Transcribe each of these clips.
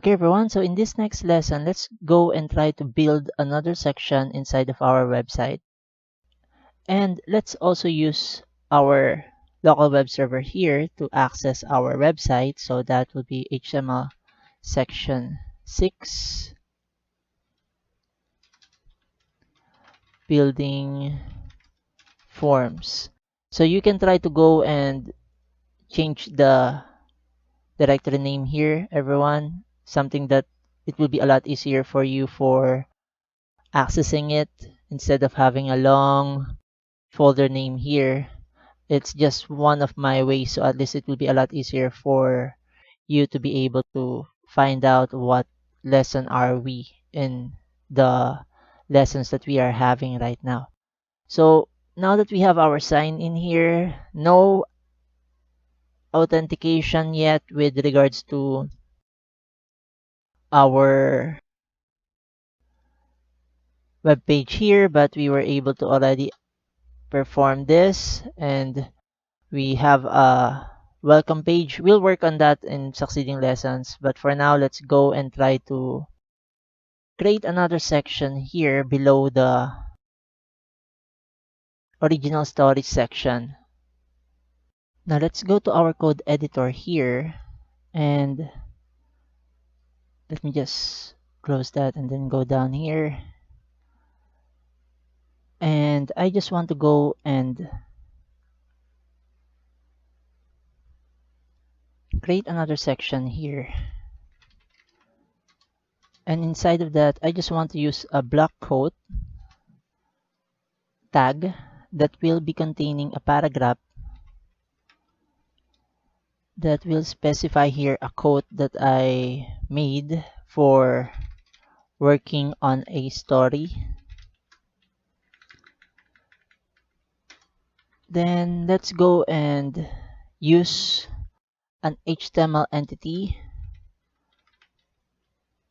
Okay everyone, so in this next lesson, let's go and try to build another section inside of our website. And let's also use our local web server here to access our website. So that will be HTML section 6 building forms. So you can try to go and change the directory name here, everyone. Something that it will be a lot easier for you for accessing it instead of having a long folder name here. It's just one of my ways, so at least it will be a lot easier for you to be able to find out what lesson are we in the lessons that we are having right now. So now that we have our sign in here, no authentication yet with regards to our web page here, but we were able to already perform this, and we have a welcome page. We'll work on that in succeeding lessons, but for now, let's go and try to create another section here below the original storage section. Now let's go to our code editor here, and let me just close that and then go down here. And I just want to go and create another section here. And inside of that, I just want to use a Blockqoute tag that will be containing a paragraph that will specify here a quote that I made for working on a story. Then let's go and use an HTML entity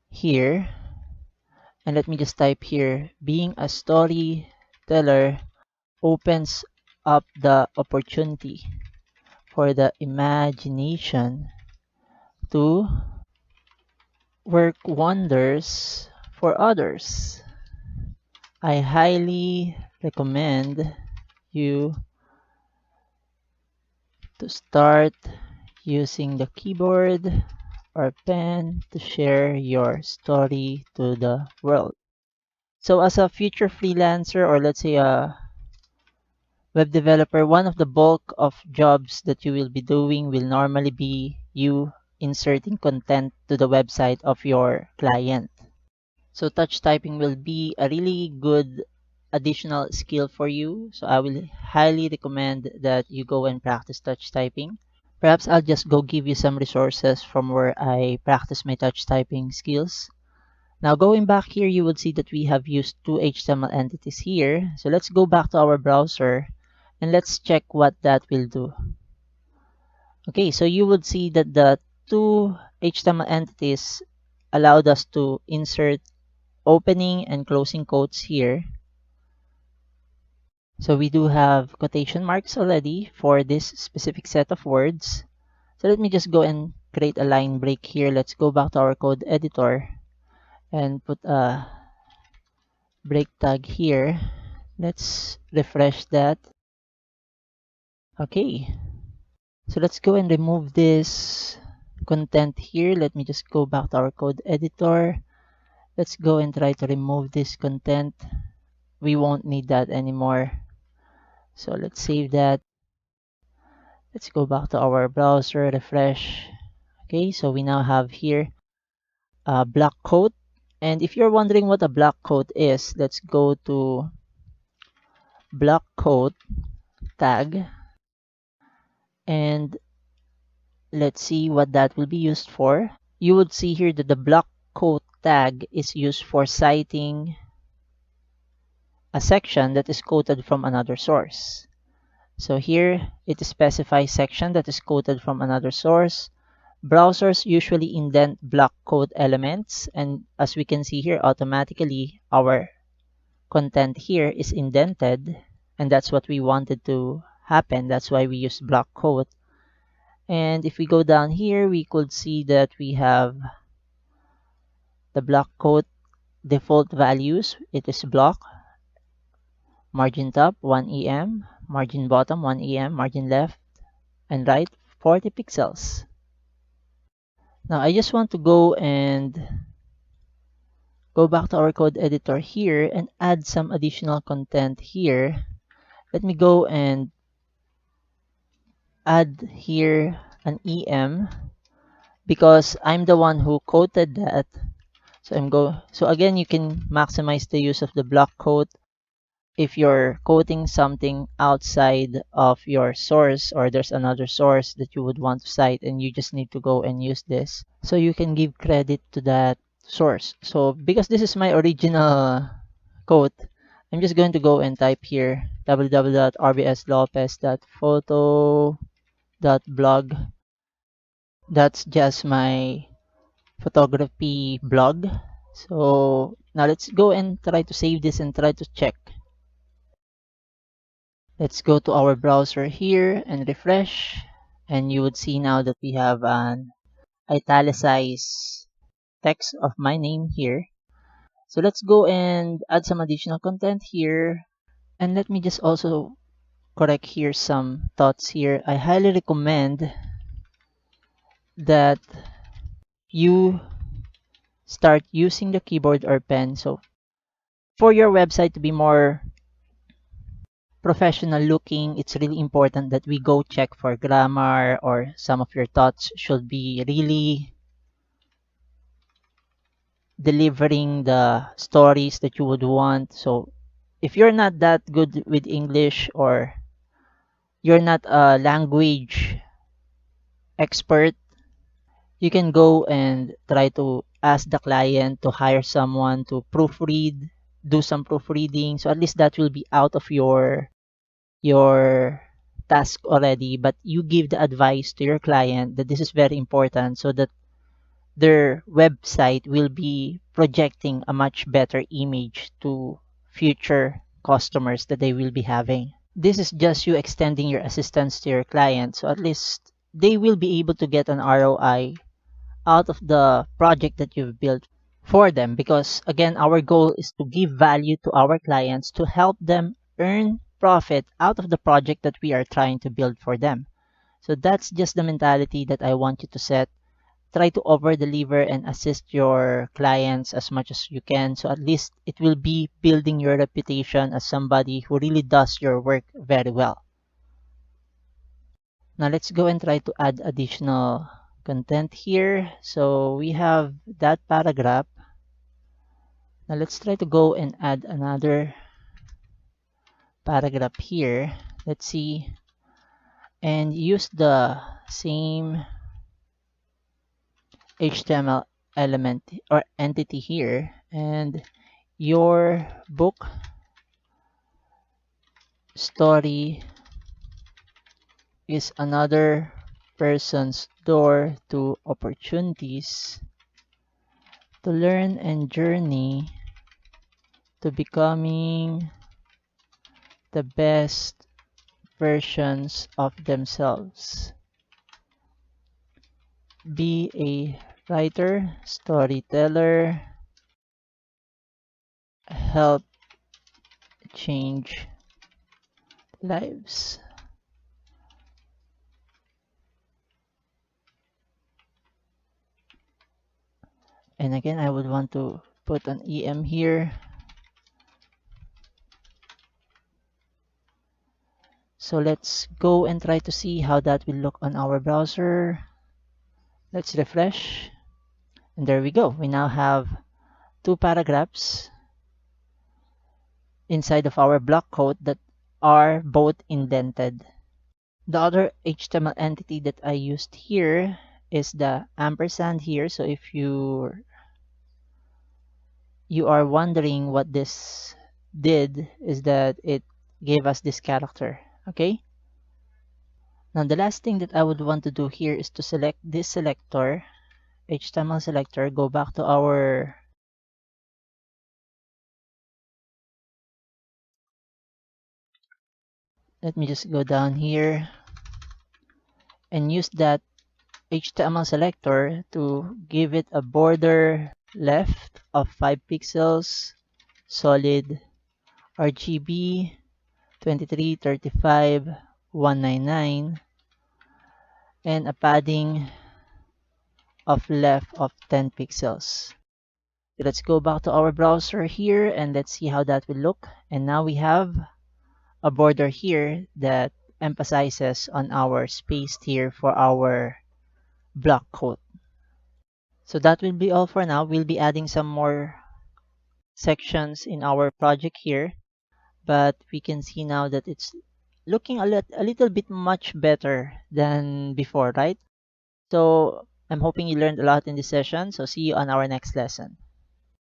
here. And let me just type here, being a storyteller opens up the opportunity for the imagination to work wonders for others. I highly recommend you to start using the keyboard or pen to share your story to the world. So as a future freelancer, or let's say a web developer, one of the bulk of jobs that you will be doing will normally be you inserting content to the website of your client. So touch typing will be a really good additional skill for you. So I will highly recommend that you go and practice touch typing. Perhaps I'll just go give you some resources from where I practice my touch typing skills. Now going back here, you would see that we have used two HTML entities here. So let's go back to our browser and let's check what that will do. Okay, so you would see that the two HTML entities allowed us to insert opening and closing quotes here. So we do have quotation marks already for this specific set of words. So let me just go and create a line break here. Let's go back to our code editor and put a break tag here. Let's refresh that. Okay. So let's go and remove this content here. Let me just go back to our code editor. Let's go and try to remove this content. We won't need that anymore. So let's save that. Let's go back to our browser, refresh. Okay, so we now have here a Blockqoute. And if you're wondering what a Blockqoute is, let's go to Blockqoute tag. And let's see what that will be used for. You would see here that the Blockqoute tag is used for citing a section that is quoted from another source. So here it specifies section that is quoted from another source. Browsers usually indent Blockqoute elements, and as we can see here, automatically our content here is indented, and that's what we wanted to happen. That's why we use Blockqoute. And if we go down here, we could see that we have The block quote default values, it is block, margin top 1 em, margin bottom 1 em, margin left and right 40 pixels. Now I just want to go back to our code editor here and add some additional content here. Let me go and add here an em because I'm the one who quoted that. So again, you can maximize the use of the block quote if you're quoting something outside of your source, or there's another source that you would want to cite and you just need to go and use this. So you can give credit to that source. So because this is my original quote, I'm just going to go and type here www.rbslopez.photo.blog. That's just my photography blog. So now let's go and try to save this and try to check. Let's go to our browser here and refresh, and you would see now that we have an italicized text of my name here. So let's go and add some additional content here, and let me just also correct here some thoughts here. I highly recommend that you start using the keyboard or pen. So for your website to be more professional looking, it's really important that we go check for grammar, or some of your thoughts should be really delivering the stories that you would want. So if you're not that good with English, or you're not a language expert, you can go and try to ask the client to hire someone to proofread, do some proofreading. So at least that will be out of your task already, but you give the advice to your client that this is very important, so that their website will be projecting a much better image to future customers that they will be having. This is just you extending your assistance to your client, so at least they will be able to get an ROI out of the project that you've built for them, because again, our goal is to give value to our clients to help them earn profit out of the project that we are trying to build for them. So that's just the mentality that I want you to set. Try to over deliver and assist your clients as much as you can, so at least it will be building your reputation as somebody who really does your work very well. Now let's go and try to add additional content here. So we have that paragraph. Now let's try to go and add another paragraph here. Let's see, and use the same HTML element or entity here, and your book story is another person's door to opportunities to learn and journey to becoming the best versions of themselves. Be a writer, storyteller, help change lives. And again, I would want to put an em here. So let's go and try to see how that will look on our browser. Let's refresh. And there we go. We now have two paragraphs inside of our block quote that are both indented. The other HTML entity that I used here is the ampersand here. So if you are wondering what this did, is that it gave us this character. Okay. Now the last thing that I would want to do here is to select this selector, HTML selector, go back to our let me just go down here and use that HTML selector to give it a border left of 5 pixels, solid RGB 2335 199, and a padding of left of 10 pixels. So let's go back to our browser here and let's see how that will look. And now we have a border here that emphasizes on our space here for our block quote. So that will be all for now. We'll be adding some more sections in our project here, but we can see now that it's looking a little bit much better than before, right? So I'm hoping you learned a lot in this session. So see you on our next lesson.